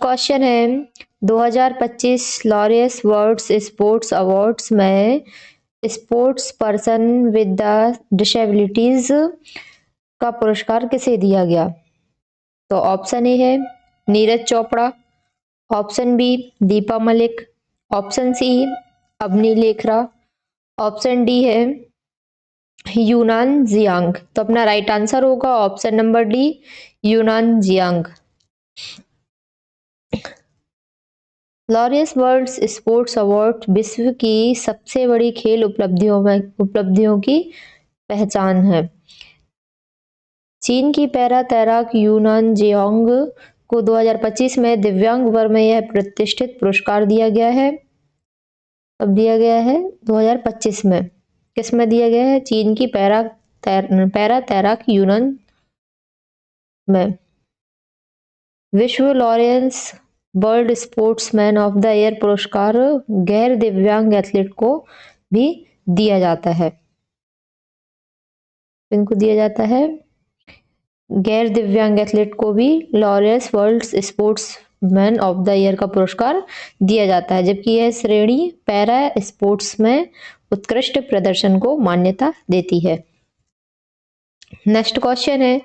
Question है 2025 Laureus world sports awards में sports person with the disabilities का पुरस्कार किसे दिया गया? तो ऑप्शन ए है Neeraj Chopra, option B Deepa Malik, option C Avani Lekhara, option D है यूनान जियांग। तो अपना राइट आंसर होगा option number D Yunan Jiang. Laureus world sports award विश्व की सबसे बड़ी खेल उपलब्धियों की पहचान है। चीन की पैरा तैराक यूनान जियांग को 2025 में दिव्यांग वर्ग में यह प्रतिष्ठित पुरस्कार दिया गया है। अब दिया गया है 2025 में, किस में दिया गया है? चीन की पैरा तैराक यूनान में। विश्व Laureus world sportsman of the year पुरस्कार गैर दिव्यांग एथलीट को भी दिया जाता है। इनको दिया जाता है गैर दिव्यांग एथलीट को भी Laureus world sportsman of the year का पुरस्कार दिया जाता है, जबकि यह श्रेणी पैरा स्पोर्ट्स में उत्कृष्ट प्रदर्शन को मान्यता देती है। नेक्स्ट क्वेश्चन है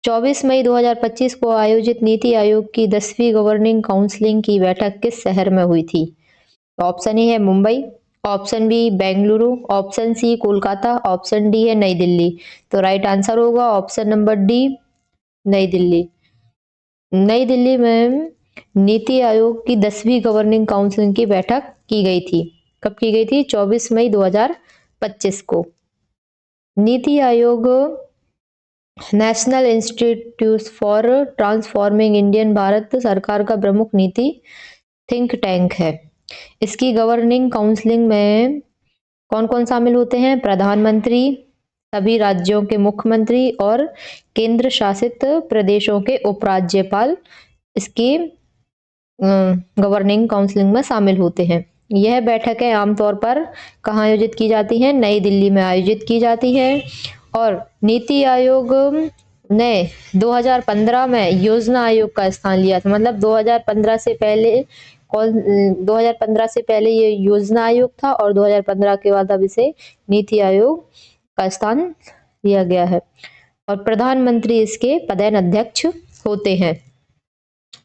24 मई 2025 को आयोजित नीति आयोग की 10वीं गवर्निंग काउंसिल की बैठक किस शहर में हुई थी? ऑप्शन ए है Mumbai, option B Bengaluru, option C Kolkata, option D है नई दिल्ली। तो राइट आंसर होगा option number D New Delhi. नई दिल्ली में नीति आयोग की 10वीं गवर्निंग काउंसिल की बैठक की गई थी। कब की गई थी? 24 मई 2025 को। NITI Aayog national institute for transforming Indian Bharat सरकार का प्रमुख नीति थिंक टैंक है। इसकी गवर्निंग काउंसिल में कौन कौन शामिल होते हैं? प्रधानमंत्री, सभी राज्यों के मुख्यमंत्री और केंद्र शासित प्रदेशों के उपराज्यपाल इसकी गवर्निंग काउंसिल में शामिल होते हैं। यह बैठकें आमतौर पर कहाँ आयोजित की जाती हैं? नई दिल्ली में आयोजित की जाती है। और नीति आयोग ने 2015 में योजना आयोग का स्थान लिया था। मतलब 2015 से पहले ये योजना आयोग था और 2015 के बाद अब इसे नीति आयोग का स्थान लिया गया है और प्रधानमंत्री इसके पदेन अध्यक्ष होते हैं।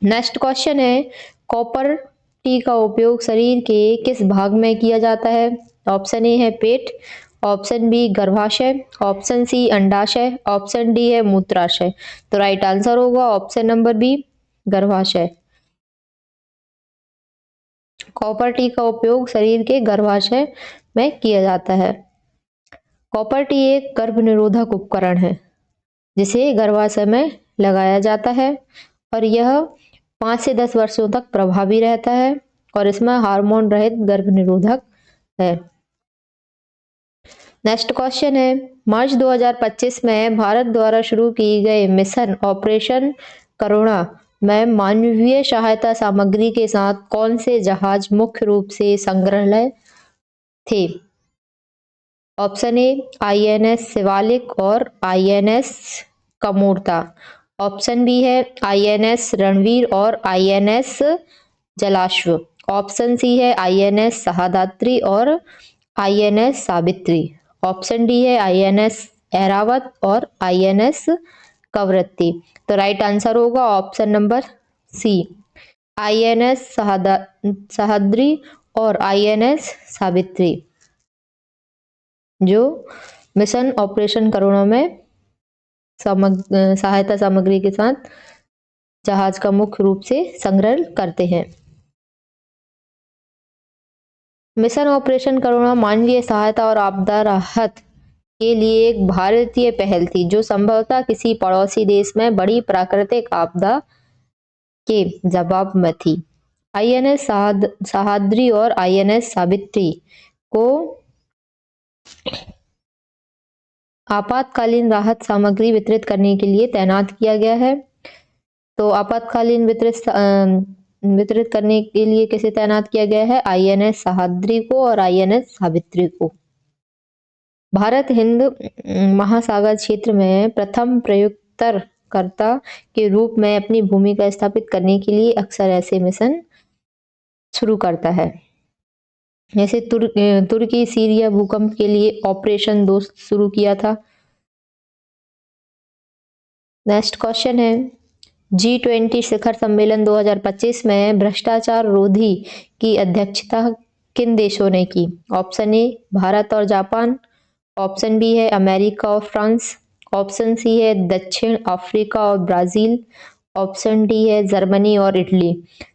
नेक्स्ट क्वेश्चन है कॉपर टी का उपयोग शरीर के किस भाग में किया जाता है? ऑप्शन ए है पेट, ऑप्शन बी गर्भाशय, ऑप्शन सी अंडाशय, ऑप्शन डी है मूत्राशय। तो राइट आंसर होगा ऑप्शन नंबर बी गर्भाशय। कॉपर टी का उपयोग शरीर के गर्भाशय में किया जाता है। कॉपर टी एक गर्भ निरोधक उपकरण है जिसे गर्भाशय में लगाया जाता है और यह 5 से 10 वर्षों तक प्रभावी रहता है और इसमें हार्मोन रहित गर्भ निरोधक है। नेक्स्ट क्वेश्चन है मार्च 2025 में भारत द्वारा शुरू की गए मिशन ऑपरेशन करुणा में मानवीय सहायता सामग्री के साथ कौन से जहाज मुख्य रूप से संग्रहालय थे? ऑप्शन ए INS शिवालिक और INS कमोरता, ऑप्शन बी है INS रणवीर और INS जलाश्व, ऑप्शन सी है INS शहादात्री और INS सावित्री, ऑप्शन डी है INS ऐरावत और INS कवरत्ती। तो राइट आंसर होगा option number C INS Sahyadri और INS सावित्री, जो मिशन ऑपरेशन करुणा में सहायता सामग्री के साथ जहाज का मुख्य रूप से संग्रह करते हैं। मिशन ऑपरेशन करुणा मानवीय सहायता और आपदा राहत के लिए एक भारतीय पहल थी जो संभवतः किसी पड़ोसी देश में बड़ी प्राकृतिक आपदा के जवाब में थी। INS सहाद्री और INS सावित्री को आपातकालीन राहत सामग्री वितरित करने के लिए तैनात किया गया है। तो आपातकालीन वितरित करने के लिए किसे तैनात किया गया है? INS सहाद्री को और INS सावित्री को। भारत हिंद महासागर क्षेत्र में प्रथम प्रयुक्तर शोधकर्ता के रूप में अपनी भूमिका स्थापित करने के लिए अक्सर ऐसे मिशन शुरू करता है। जैसे तुर्की सीरिया भूकंप के लिए ऑपरेशन दोस्त शुरू किया था। नेक्स्ट क्वेश्चन है, G20 शिखर सम्मेलन 2025 में भ्रष्टाचार रोधी की अध्यक्षता किन देशों ने की? ऑप्शन ए भारत और जापान, ऑप्शन बी है अमेरिका और फ्रांस, ऑप्शन सी है दक्षिण अफ्रीका और ब्राजील, ऑप्शन डी है जर्मनी और इटली।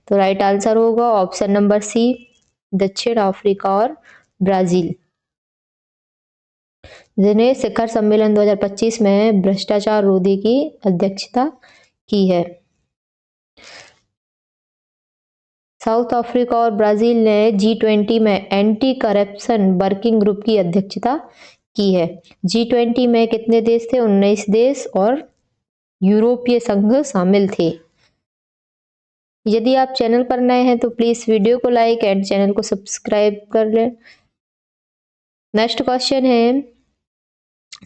तो राइट आंसर होगा ऑप्शन नंबर सी, दक्षिण अफ्रीका और ब्राजील, जिन्हें शिखर सम्मेलन 2025 में भ्रष्टाचार रोधी की अध्यक्षता की है। साउथ अफ्रीका और ब्राजील ने G20 में एंटी करप्शन वर्किंग ग्रुप की अध्यक्षता की है। G20 में कितने देश थे? 19 देश और यूरोपीय संघ शामिल थे। यदि आप चैनल पर नए हैं तो प्लीज वीडियो को लाइक एंड चैनल को सब्सक्राइब कर लें। नेक्स्ट क्वेश्चन है,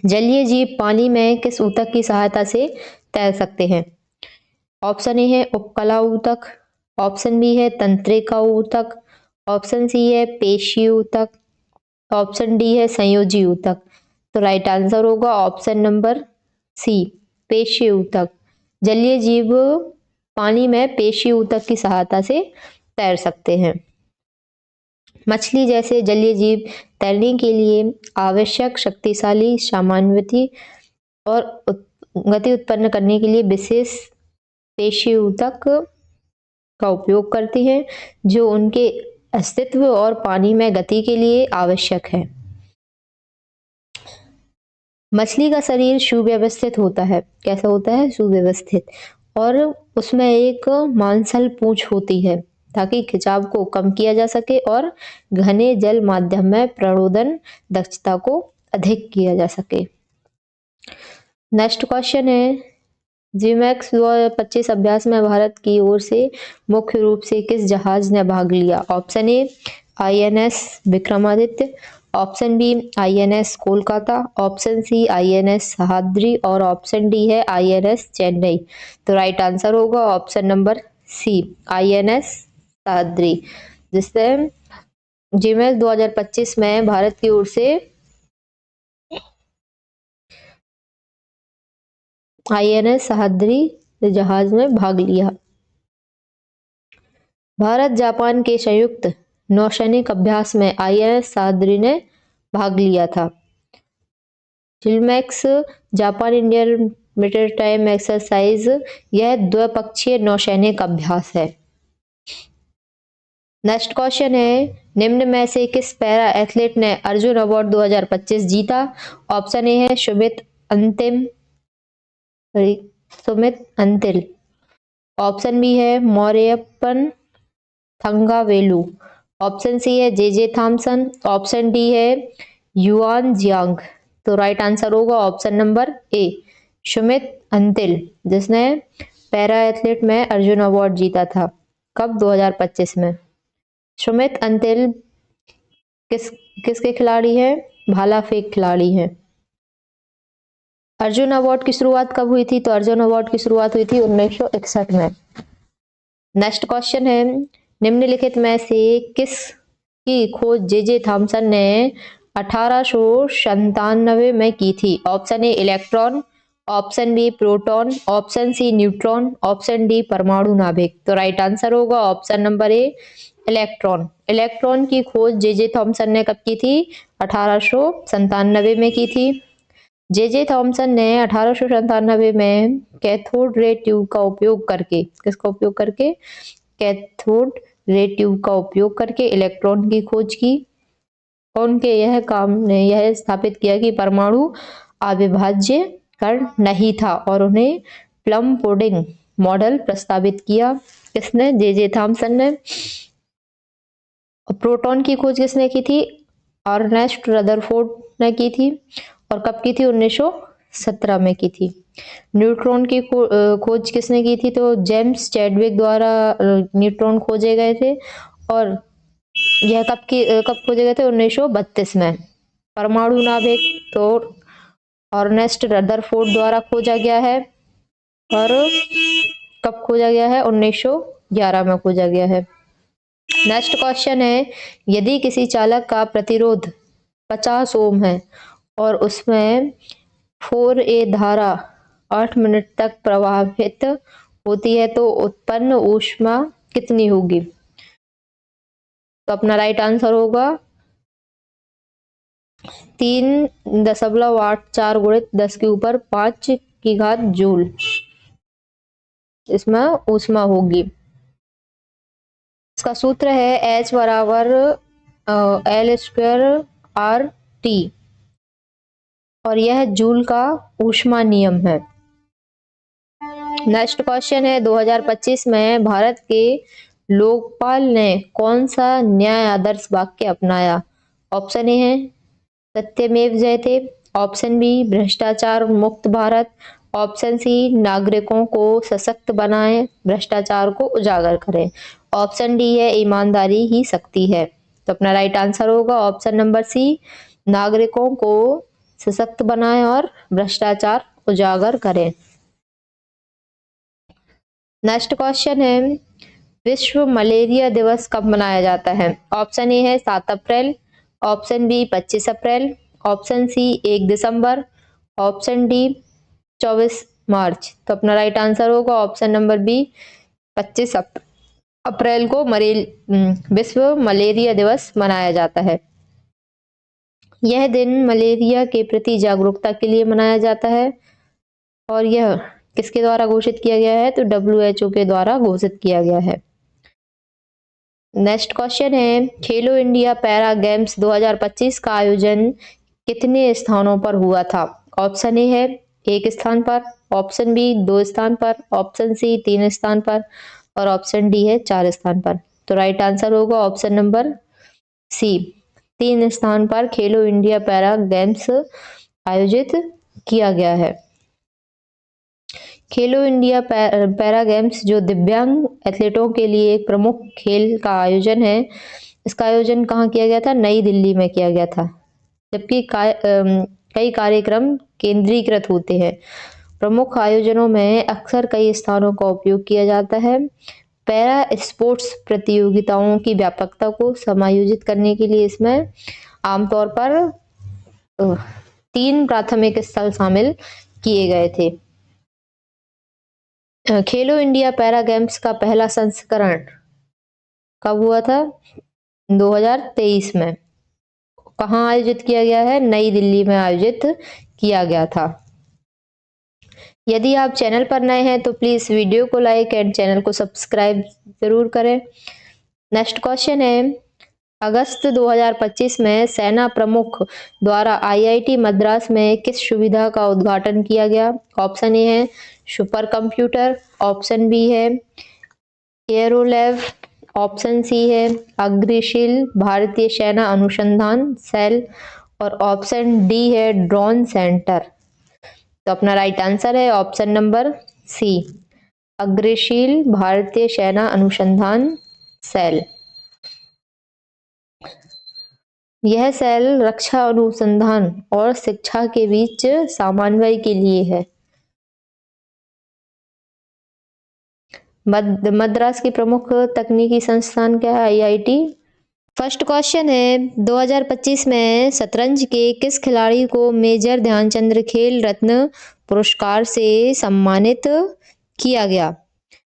जलीय जीव पानी में किस ऊतक की सहायता से तैर सकते हैं? ऑप्शन ए है उपकला ऊतक, ऑप्शन बी है तंत्रिका ऊतक, ऑप्शन सी है पेशी ऊतक, ऑप्शन डी है संयोजी ऊतक। तो राइट आंसर होगा ऑप्शन नंबर सी, पेशी ऊतक। जलीय जीव पानी में पेशी ऊतक की सहायता से तैर सकते हैं। मछली जैसे जलीय जीव तैरने के लिए आवश्यक शक्तिशाली सामान्यवती और गति उत्पन्न करने के लिए विशेष पेशी ऊतक का उपयोग करती हैं, जो उनके अस्तित्व और पानी में गति के लिए आवश्यक है। मछली का शरीर सुव्यवस्थित होता है। कैसा होता है? सुव्यवस्थित। और उसमें एक मांसल पूंछ होती है ताकि खिंचाव को कम किया जा सके और घने जल माध्यम में प्रणोदन दक्षता को अधिक किया जा सके। नेक्स्ट क्वेश्चन है, जीमैक्स 2025 अभ्यास में भारत की ओर से मुख्य रूप से किस जहाज ने भाग लिया? Option A INS Vikramaditya, option B INS Kolkata, option C INS Sahyadri और ऑप्शन डी है INS चेन्नई। तो राइट आंसर होगा option number C, INS Sahyadri, जिससे जीमैक्स 2025 में भारत की ओर से INS सहाद्री जहाज में भाग लिया। भारत जापान के संयुक्त नौसैनिक अभ्यास में INS सहाद्री ने भाग लिया था। JIMEX Japan Indian maritime exercise यह द्विपक्षीय नौसैनिक अभ्यास है। नेक्स्ट क्वेश्चन है, निम्न में से किस पैरा एथलीट ने अर्जुन अवार्ड 2025 जीता? ऑप्शन ए है सुमित अंतिल, ऑप्शन बी है मौर्यप्पन थंगावेलु, ऑप्शन सी है JJ थॉमसन, ऑप्शन डी है युआन जियांग। तो राइट आंसर होगा ऑप्शन नंबर ए, सुमित अंतिल, जिसने पैरा एथलीट में अर्जुन अवार्ड जीता था। कब? 2025 में। सुमित अंतिल किसके खिलाड़ी हैं? भाला फेंक खिलाड़ी हैं। अर्जुन अवार्ड की शुरुआत कब हुई थी? तो अर्जुन अवार्ड की शुरुआत हुई थी 1961 में। नेक्स्ट क्वेश्चन है, निम्नलिखित में से किस की खोज JJ थॉमसन ने 1897 में की थी? Option A electron, option B proton, option C neutron, option D परमाणु नाभिक। तो राइट आंसर होगा option number A, electron. Electron की खोज JJ थॉमसन ने कब की थी? 1897 में की थी। JJ थॉमसन ने 1897 में कैथोड रे ट्यूब का उपयोग करके, किसका उपयोग करके? कैथोड रे ट्यूब का उपयोग करके इलेक्ट्रॉन की खोज की। उनके यह काम ने यह स्थापित किया कि परमाणु अविभाज्य कण नहीं था और उन्हें प्लम पुडिंग मॉडल प्रस्तावित किया। किसने? JJ थॉमसन ने। प्रोटॉन की खोज किसने की थी? अर्नेस्ट रदरफोर्ड ने की थी। और कब की थी? 1917 में की थी। न्यूट्रॉन की खोज किसने की थी? तो जेम्स चैडविक द्वारा न्यूट्रॉन खोजे गए थे। और यह कब खोजे गए थे? 1932 में। परमाणु नाभिक तो अर्नेस्ट रदरफोर्ड द्वारा खोजा गया है। और कब खोजा गया है? 1911 में खोजा गया है। नेक्स्ट क्वेश्चन है, यदि किसी चालक का प्रतिरोध 50 ओम है और उसमें 4A धारा 8 मिनट तक प्रवाहित होती है तो उत्पन्न ऊष्मा कितनी होगी? तो अपना राइट आंसर होगा 3.84 गुणित 10⁵ जूल इसमें ऊष्मा होगी। इसका सूत्र है H बराबर L²R/T और यह जूल का ऊष्मा नियम है। नेक्स्ट क्वेश्चन है, 2025 में भारत के लोकपाल ने कौन सा न्याय आदर्श वाक्य अपनाया? ऑप्शन ए है सत्यमेव जयते, ऑप्शन बी भ्रष्टाचार मुक्त भारत, ऑप्शन सी नागरिकों को सशक्त बनाएं, भ्रष्टाचार को उजागर करें, ऑप्शन डी है ईमानदारी ही शक्ति है। तो अपना राइट आंसर होगा ऑप्शन नंबर सी, नागरिकों को सशक्त बनाएं और भ्रष्टाचार उजागर करें। नेक्स्ट क्वेश्चन है, विश्व मलेरिया दिवस कब मनाया जाता है? ऑप्शन ए है 7 अप्रैल, ऑप्शन बी 25 अप्रैल, ऑप्शन सी 1 दिसंबर, ऑप्शन डी 24 मार्च। तो अपना राइट आंसर होगा ऑप्शन नंबर बी 25 अप्रैल को विश्व मलेरिया दिवस मनाया जाता है। यह दिन मलेरिया के प्रति जागरूकता के लिए मनाया जाता है और यह किसके द्वारा घोषित किया गया है? तो WHO के द्वारा घोषित किया गया है। नेक्स्ट क्वेश्चन है, खेलो इंडिया पैरा गेम्स 2025 का आयोजन कितने स्थानों पर हुआ था? ऑप्शन ए है 1 स्थान पर, ऑप्शन बी 2 स्थान पर, ऑप्शन सी 3 स्थान पर और ऑप्शन डी है 4 स्थान पर। तो राइट आंसर होगा ऑप्शन नंबर सी, 3 स्थान पर खेलो इंडिया पैरा गेम्स आयोजित किया गया है। खेलो इंडिया पैरा गेम्स जो दिव्यांग एथलीटों के लिए एक प्रमुख खेल का आयोजन है, इसका आयोजन कहाँ किया गया था? नई दिल्ली में किया गया था। जबकि कई कार्यक्रम केंद्रीकृत होते हैं। प्रमुख आयोजनों में अक्सर कई स्थानों का उपयोग किया जाता है। पैरा स्पोर्ट्स प्रतियोगिताओं की व्यापकता को समायोजित करने के लिए इसमें आमतौर पर 3 प्राथमिक स्थल शामिल किए गए थे। खेलो इंडिया पैरा गेम्स का पहला संस्करण कब हुआ था? 2023 में। कहाँ आयोजित किया गया है? नई दिल्ली में आयोजित किया गया था। यदि आप चैनल पर नए हैं तो प्लीज वीडियो को लाइक एंड चैनल को सब्सक्राइब जरूर करें। नेक्स्ट क्वेश्चन है, अगस्त 2025 में सेना प्रमुख द्वारा IIT मद्रास में किस सुविधा का उद्घाटन किया गया? ऑप्शन ए है सुपर कंप्यूटर, ऑप्शन बी है एरोलैब, ऑप्शन सी है अग्निशील भारतीय सेना अनुसंधान सेल और ऑप्शन डी है ड्रोन सेंटर। तो अपना राइट आंसर है ऑप्शन नंबर सी, अग्निशील भारतीय सेना अनुसंधान सेल। यह सेल रक्षा अनुसंधान और शिक्षा के बीच समन्वय के लिए है। मद्रास की प्रमुख तकनीकी संस्थान क्या है? IIT। फर्स्ट क्वेश्चन है, 2025 में शतरंज के किस खिलाड़ी को मेजर ध्यानचंद खेल रत्न पुरस्कार से सम्मानित किया गया?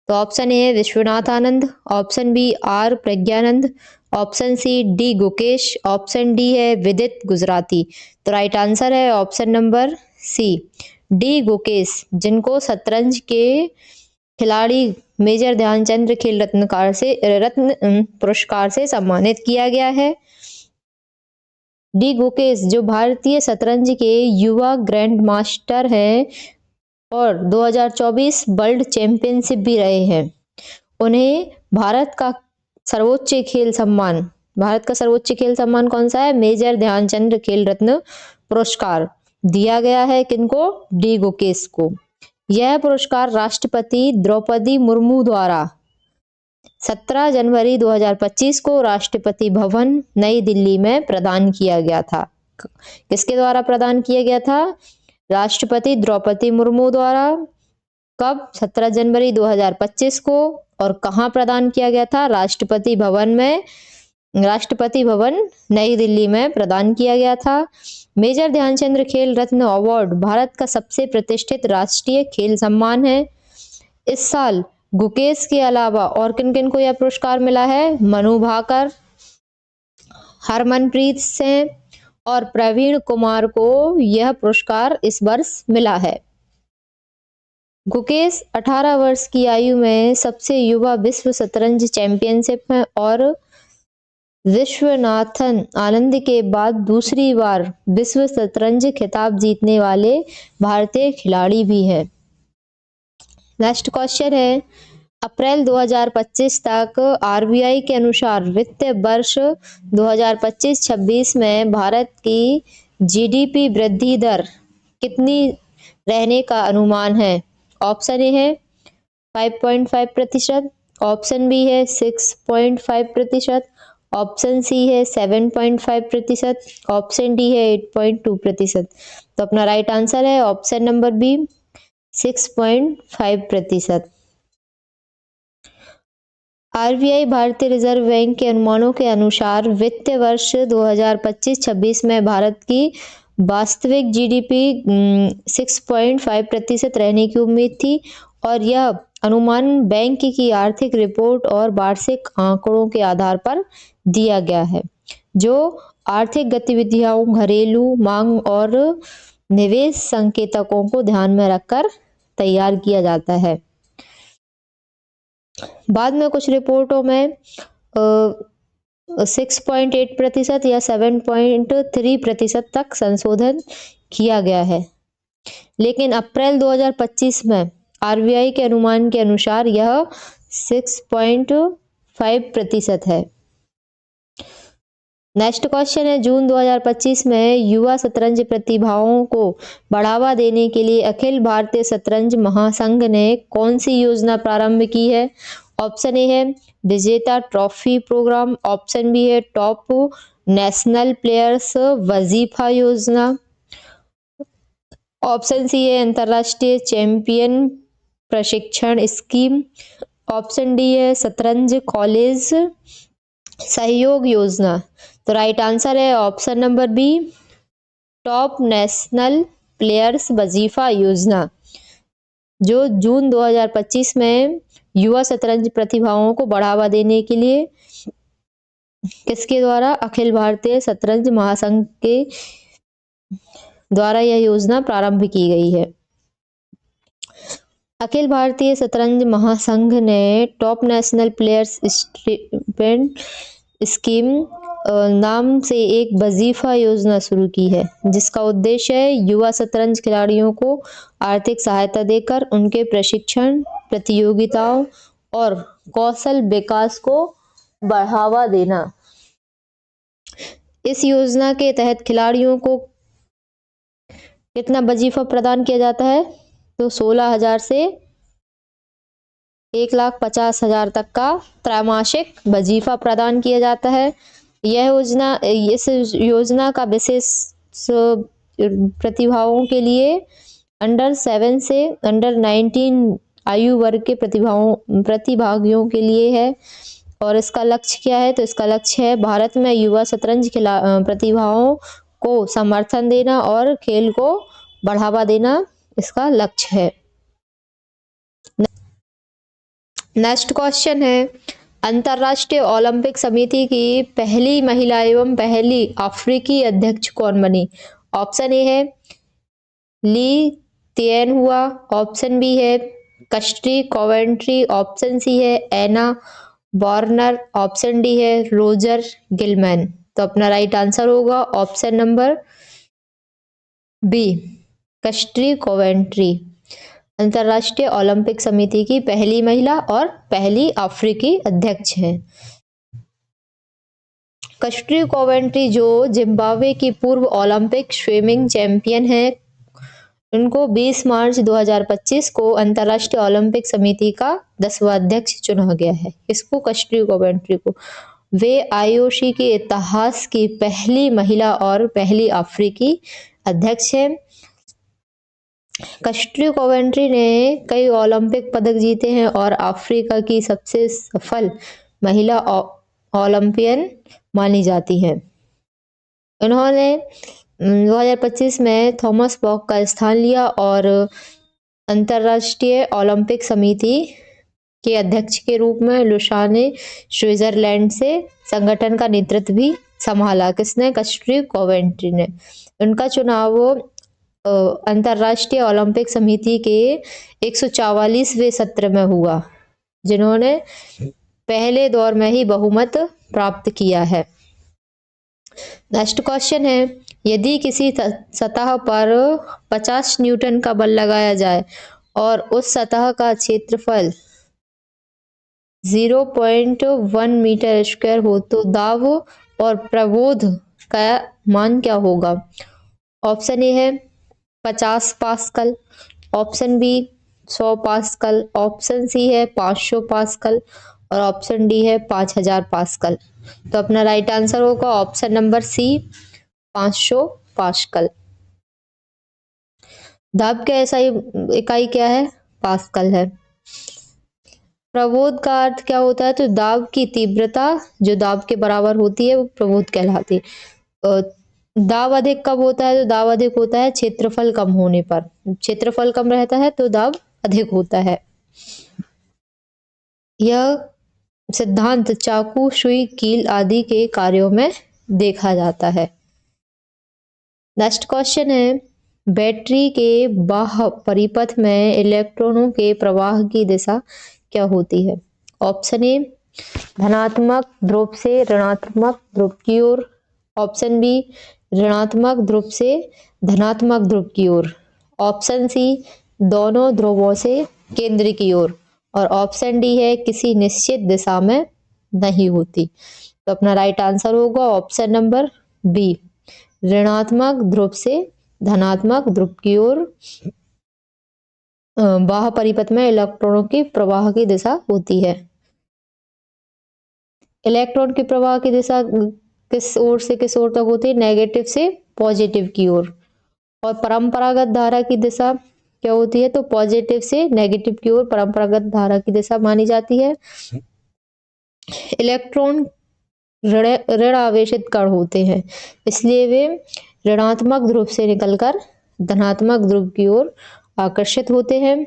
तो ऑप्शन ए है Vishwanath Anand, option B R Praggnanandhaa, option C D Gukesh, option D है विदित गुजराती। तो राइट आंसर है option number C, D Gukesh, जिनको शतरंज के खिलाड़ी मेजर ध्यानचंद खेल रत्न पुरस्कार से सम्मानित किया गया है। डी गुकेश जो भारतीय शतरंज के युवा ग्रैंड मास्टर हैं और 2024 वर्ल्ड चैंपियनशिप भी रहे हैं। उन्हें भारत का सर्वोच्च खेल सम्मान कौन सा है? मेजर ध्यानचंद खेल रत्न पुरस्कार दिया गया है। किनको? डी गुकेश को। यह पुरस्कार राष्ट्रपति द्रौपदी मुर्मू द्वारा 17 जनवरी 2025 को राष्ट्रपति भवन नई दिल्ली में प्रदान किया गया था। किसके द्वारा प्रदान किया गया था? राष्ट्रपति द्रौपदी मुर्मू द्वारा कब? 17 जनवरी 2025 को। और कहाँ प्रदान किया गया था? राष्ट्रपति भवन में, राष्ट्रपति भवन नई दिल्ली में प्रदान किया गया था। मेजर ध्यानचंद खेल रत्न अवार्ड भारत का सबसे प्रतिष्ठित राष्ट्रीय खेल सम्मान है। इस साल गुकेश के अलावा और किन किन को यह पुरस्कार मिला है? मनु भाकर, हरमनप्रीत सिंह और प्रवीण कुमार को यह पुरस्कार इस वर्ष मिला है। गुकेश 18 वर्ष की आयु में सबसे युवा विश्व शतरंज चैंपियनशिप है और विश्वनाथन आनंद के बाद दूसरी बार विश्व शतरंज खिताब जीतने वाले भारतीय खिलाड़ी भी हैं। नेक्स्ट क्वेश्चन है, अप्रैल 2025 तक आरबीआई के अनुसार वित्तीय वर्ष 2025-26 में भारत की जीडीपी वृद्धि दर कितनी रहने का अनुमान है? ऑप्शन ए है 5.5%, ऑप्शन बी है 6.5%, ऑप्शन सी है 7.5%, ऑप्शन डी है 8.2%। तो अपना राइट आंसर है ऑप्शन नंबर बी 6.5%। आरबीआई भारतीय रिजर्व बैंक के अनुमानों के अनुसार वित्तीय वर्ष 2025-26 में भारत की वास्तविक जीडीपी 6.5% रहने की उम्मीद थी और यह अनुमान बैंक की आर्थिक रिपोर्ट और वार्षिक आंकड़ों के आधार पर दिया गया है, जो आर्थिक गतिविधियों, घरेलू मांग और निवेश संकेतकों को ध्यान में रखकर तैयार किया जाता है। बाद में कुछ रिपोर्टों में 6.8% या 7.3% तक संशोधन किया गया है, लेकिन अप्रैल 2025 में आरबीआई के अनुमान के अनुसार यह 6.5% है। नेक्स्ट क्वेश्चन है, जून 2025 में युवा शतरंज प्रतिभाओं को बढ़ावा देने के लिए अखिल भारतीय शतरंज महासंघ ने कौन सी योजना प्रारंभ की है? ऑप्शन ए है विजेता ट्रॉफी प्रोग्राम, ऑप्शन बी है टॉप नेशनल प्लेयर्स वजीफा योजना, ऑप्शन सी है अंतरराष्ट्रीय चैंपियन प्रशिक्षण स्कीम, ऑप्शन डी है शतरंज कॉलेज सहयोग योजना। तो राइट आंसर है option number B top national players वजीफा योजना, जो जून 2025 में युवा शतरंज प्रतिभाओं को बढ़ावा देने के लिए किसके द्वारा? अखिल भारतीय शतरंज महासंघ के द्वारा यह योजना प्रारंभ की गई है। अखिल भारतीय शतरंज महासंघ ने top national players stipend scheme नाम से एक वजीफा योजना शुरू की है, जिसका उद्देश्य है युवा शतरंज खिलाड़ियों को आर्थिक सहायता देकर उनके प्रशिक्षण, प्रतियोगिताओं और कौशल विकास को बढ़ावा देना। इस योजना के तहत खिलाड़ियों को कितना वजीफा प्रदान किया जाता है? तो 16,000 से 1,50,000 तक का त्रैमासिक वजीफा प्रदान किया जाता है। यह योजना, इस योजना का विशेष प्रतिभाओं के लिए अंडर 7 से अंडर 19 आयु वर्ग के प्रतिभागियों के लिए है। और इसका लक्ष्य क्या है? तो इसका लक्ष्य है भारत में युवा शतरंज प्रतिभाओं को समर्थन देना और खेल को बढ़ावा देना, इसका लक्ष्य है। नेक्स्ट क्वेश्चन है, अंतर्राष्ट्रीय ओलंपिक समिति की पहली महिला एवं पहली अफ्रीकी अध्यक्ष कौन बनी? ऑप्शन ए है ली तिएन हुआ, ऑप्शन बी है कस्ट्री कोवेंट्री, ऑप्शन सी है एना वार्नर, ऑप्शन डी है रोजर गिलमैन। तो अपना राइट आंसर होगा ऑप्शन नंबर बी कस्ट्री कोवेंट्री, अंतर्राष्ट्रीय ओलंपिक समिति की पहली महिला और पहली अफ्रीकी अध्यक्ष हैं। कस्ट्री कोवेंट्री जो जिम्बाब्वे की पूर्व ओलंपिक स्विमिंग चैंपियन है, उनको 20 मार्च 2025 को अंतर्राष्ट्रीय ओलंपिक समिति का 10वां अध्यक्ष चुना गया है। इसको कस्ट्री कोवेंट्री को। वे आईओसी के इतिहास की पहली महिला और पहली अफ्रीकी अध्यक्ष हैं। कस्ट्री कोवेंट्री ने कई ओलंपिक पदक जीते हैं और अफ्रीका की सबसे सफल महिला ओलंपियन मानी जाती हैं। इन्होंने 2025 में थॉमस बॉक का स्थान लिया और अंतर्राष्ट्रीय ओलंपिक समिति के अध्यक्ष के रूप में लुसाने स्विट्जरलैंड से संगठन का नेतृत्व भी संभाला। किसने? कस्ट्री कोवेंट्री ने। उनका चुनाव अंतर्राष्ट्रीय ओलंपिक समिति के 144वें सत्र में हुआ, जिन्होंने पहले दौर में ही बहुमत प्राप्त किया है। नेक्स्ट क्वेश्चन है, यदि किसी सतह पर 50 न्यूटन का बल लगाया जाए और उस सतह का क्षेत्रफल 0.1 मीटर स्क्वायर हो तो दाब और प्रबोध का मान क्या होगा? ऑप्शन ए है 50 pascal, option B 100 pascal, option C है 500 पास्कल और ऑप्शन डी है 5000 पास्कल। तो अपना राइट आंसर होगा ऑप्शन नंबर सी 500 पास्कल। दाब का ऐसा इकाई क्या है? पास्कल है। प्रबोध का अर्थ क्या होता है? तो दाब की तीव्रता जो दाब के बराबर होती है वो प्रबोध कहलाती है। दाब अधिक कब होता है? तो दाब अधिक होता है क्षेत्रफल कम होने पर। क्षेत्रफल कम रहता है तो दाब अधिक होता है। यह सिद्धांत चाकू, सुई, कील आदि के कार्यों में देखा जाता है। नेक्स्ट क्वेश्चन है, बैटरी के बाह्य परिपथ में इलेक्ट्रॉनों के प्रवाह की दिशा क्या होती है? ऑप्शन ए धनात्मक ध्रुव से ऋणात्मक ध्रुव की ओर, ऑप्शन बी ऋणात्मक ध्रुव से धनात्मक ध्रुव की ओर, ऑप्शन सी दोनों ध्रुवों से केंद्र की ओर और ऑप्शन डी है किसी निश्चित दिशा में नहीं होती। तो अपना राइट आंसर होगा ऑप्शन नंबर बी ऋणात्मक ध्रुव से धनात्मक ध्रुव की ओर बाह्य परिपथ में इलेक्ट्रॉनों की प्रवाह की दिशा होती है। इलेक्ट्रॉन की प्रवाह की दिशा किस ओर से किस ओर तक होती है? नेगेटिव से पॉजिटिव की ओर। और परंपरागत धारा की दिशा क्या होती है? तो पॉजिटिव से नेगेटिव की ओर परंपरागत धारा की दिशा मानी जाती है। इलेक्ट्रॉन ऋण आवेशित कण होते हैं, इसलिए वे ऋणात्मक ध्रुव से निकलकर धनात्मक ध्रुव की ओर आकर्षित होते हैं।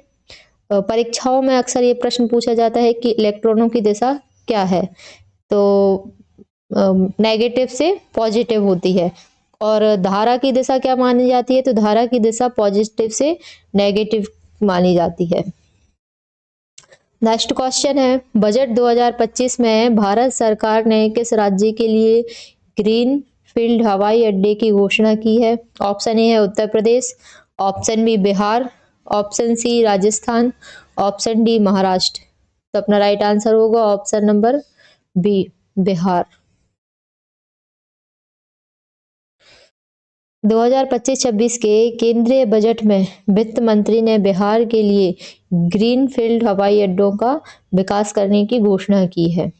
परीक्षाओं में अक्सर ये प्रश्न पूछा जाता है कि इलेक्ट्रॉनों की दिशा क्या है? तो नेगेटिव से पॉजिटिव होती है। और धारा की दिशा क्या मानी जाती है? तो धारा की दिशा पॉजिटिव से नेगेटिव मानी जाती है। नेक्स्ट क्वेश्चन है, बजट 2025 में भारत सरकार ने किस राज्य के लिए ग्रीन फील्ड हवाई अड्डे की घोषणा की है? ऑप्शन ए है Uttar Pradesh, option B Bihar, option C Rajasthan, option D Maharashtra. तो अपना राइट आंसर होगा ऑप्शन नंबर बी बिहार। 2025-26 के केंद्रीय बजट में वित्त मंत्री ने बिहार के लिए ग्रीन फील्ड हवाई अड्डों का विकास करने की घोषणा की है।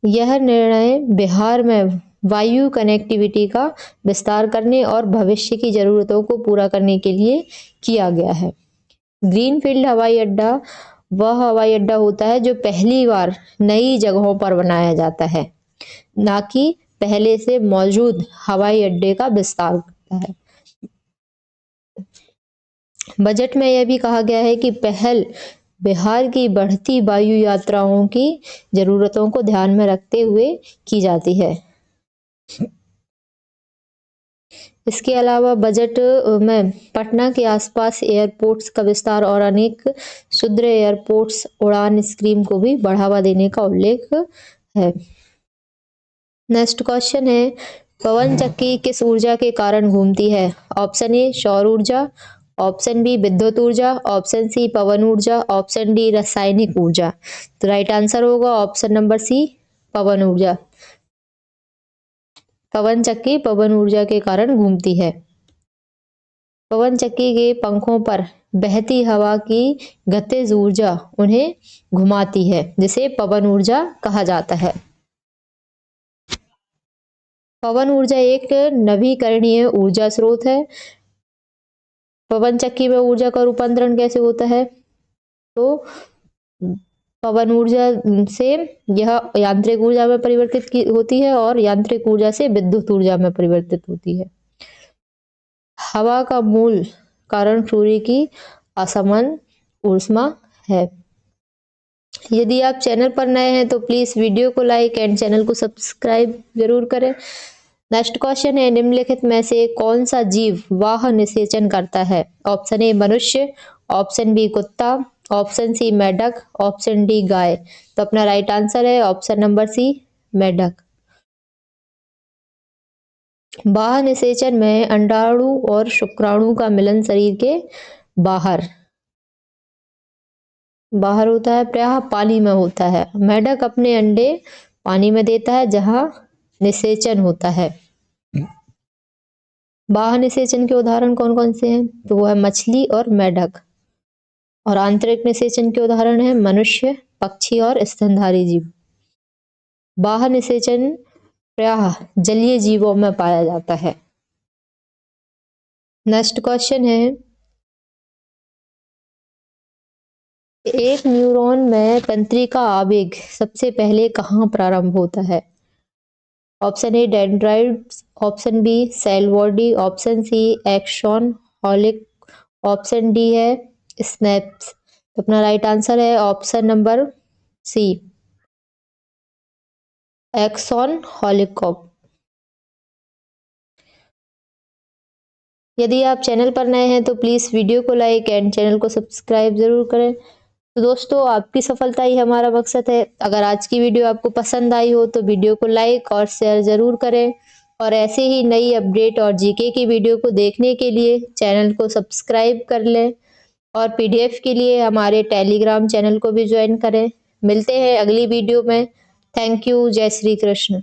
यह निर्णय बिहार में वायु कनेक्टिविटी का विस्तार करने और भविष्य की जरूरतों को पूरा करने के लिए किया गया है। ग्रीन फील्ड हवाई अड्डा वह हवाई अड्डा होता है जो पहली बार नई जगहों पर बनाया जाता है, ना कि पहले से मौजूद हवाई अड्डे का विस्तार करता है। बजट में यह भी कहा गया है कि पहल बिहार की बढ़ती वायु यात्राओं की जरूरतों को ध्यान में रखते हुए की जाती है। इसके अलावा बजट में पटना के आसपास एयरपोर्ट्स का विस्तार और अनेक क्षुद्र एयरपोर्ट्स उड़ान स्कीम को भी बढ़ावा देने का उल्लेख है। नेक्स्ट क्वेश्चन है, पवन चक्की किस ऊर्जा के कारण घूमती है? ऑप्शन ए सौर ऊर्जा, ऑप्शन बी विद्युत ऊर्जा, ऑप्शन सी पवन ऊर्जा, ऑप्शन डी रासायनिक ऊर्जा। तो राइट आंसर होगा ऑप्शन नंबर सी पवन ऊर्जा। पवन चक्की पवन ऊर्जा के कारण घूमती है। पवन चक्की के पंखों पर बहती हवा की गतिज ऊर्जा उन्हें घुमाती है, जिसे पवन ऊर्जा कहा जाता है। पवन ऊर्जा एक नवीकरणीय ऊर्जा स्रोत है पवन चक्की में ऊर्जा का रूपांतरण कैसे होता है? तो पवन ऊर्जा से यह यांत्रिक ऊर्जा में परिवर्तित होती है और यांत्रिक ऊर्जा से विद्युत ऊर्जा में परिवर्तित होती है। हवा का मूल कारण सूर्य की असमान ऊष्मा है। यदि आप चैनल पर नए हैं तो प्लीज वीडियो को लाइक एंड चैनल को सब्सक्राइब जरूर करें। नेक्स्ट क्वेश्चन है, निम्नलिखित में से कौन सा जीव वाह निषेचन करता है? ऑप्शन ए मनुष्य, ऑप्शन बी कुत्ता, ऑप्शन सी मेढक, ऑप्शन डी गाय। तो अपना राइट आंसर है ऑप्शन नंबर सी मेढक। वाह निषेचन में अंडाणु और शुक्राणु का मिलन शरीर के बाहर होता है, प्रायः पानी में होता है। मेढक अपने अंडे पानी में देता है जहां निषेचन होता है। बाह्य निषेचन के उदाहरण कौन कौन से हैं? तो वो है मछली और मेढक। और आंतरिक निषेचन के उदाहरण है मनुष्य, पक्षी और स्तनधारी जीव। बाह्य निषेचन प्रायः जलीय जीवों में पाया जाता है। नेक्स्ट क्वेश्चन है, एक न्यूरॉन में तंत्रिका आवेग सबसे पहले कहाँ प्रारंभ होता है? Option A dendrites, option B cell body, option C axon hillock, option D है स्नैप्स। तो अपना राइट आंसर है option number C axon hillock. यदि आप चैनल पर नए हैं तो प्लीज वीडियो को लाइक एंड चैनल को सब्सक्राइब जरूर करें। तो दोस्तों, आपकी सफलता ही हमारा मकसद है। अगर आज की वीडियो आपको पसंद आई हो तो वीडियो को लाइक और शेयर जरूर करें और ऐसे ही नई अपडेट और जीके की वीडियो को देखने के लिए चैनल को सब्सक्राइब कर लें और पीडीएफ के लिए हमारे टेलीग्राम चैनल को भी ज्वाइन करें। मिलते हैं अगली वीडियो में। Thank you. जय श्री कृष्ण।